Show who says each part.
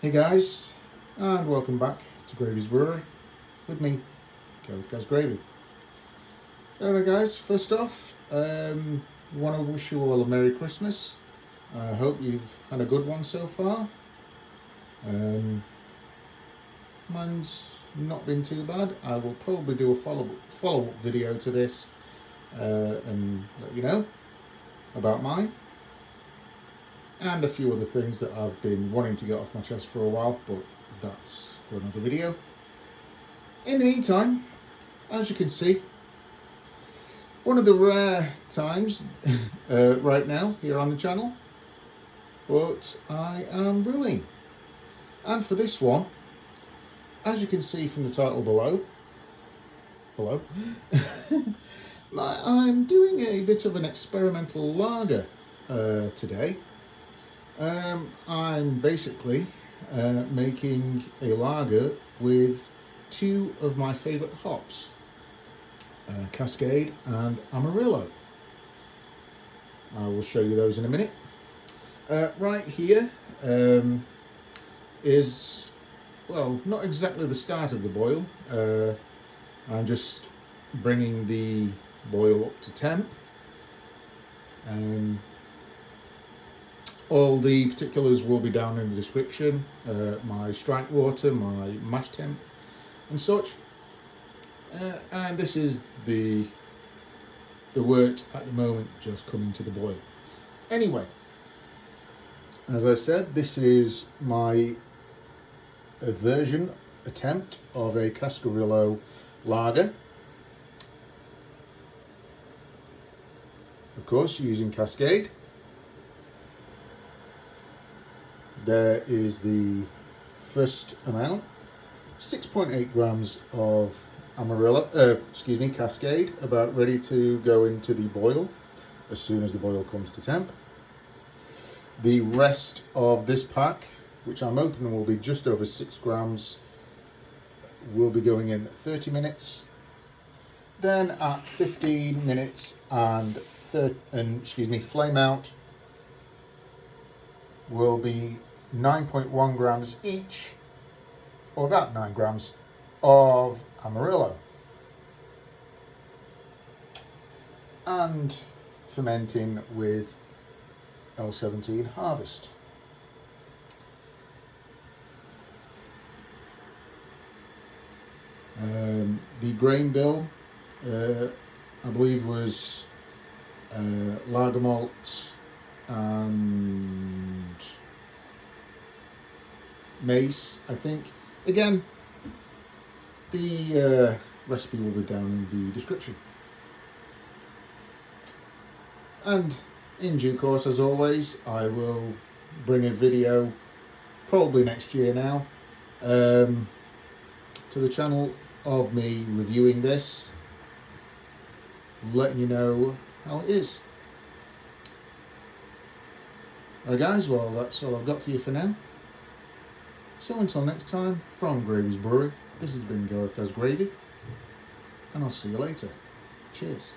Speaker 1: Hey guys, and welcome back to Gravey's Brewery with me, Gravey. Alright guys, first off, want to wish you all a Merry Christmas. I hope you've had a good one so far. Mine's not been too bad. I will probably do a follow-up video to this and let you know about mine. And a few other things that I've been wanting to get off my chest for a while, but that's for another video. In the meantime, as you can see, one of the rare times right now here on the channel, but I am brewing. And for this one, as you can see from the title below, I'm doing a bit of an experimental lager today. I'm basically making a lager with two of my favourite hops, Cascade and Amarillo. I will show you those in a minute. Right here is, well, not exactly the start of the boil. I'm just bringing the boil up to temp. All the particulars will be down in the description, my strike water, my mash temp and such. And this is the wort at the moment just coming to the boil. Anyway, as I said, this is my attempt of a Cascarillo Lager. Of course, using Cascade. There is the first amount, 6.8 grams of Cascade, about ready to go into the boil as soon as the boil comes to temp. The rest of this pack, which I'm hoping will be just over 6 grams, will be going in 30 minutes. Then at 15 minutes and flame out will be 9.1 grams each, or about 9 grams of Amarillo, and fermenting with L17 Harvest. The grain bill, I believe, was lager malt and mace, I think. Again, the recipe will be down in the description. And in due course, as always, I will bring a video, probably next year now, to the channel of me reviewing this, letting you know how it is. Alright guys, well, that's all I've got for you for now. So until next time, from Gravey's Brewery, this has been Gravey, and I'll see you later. Cheers.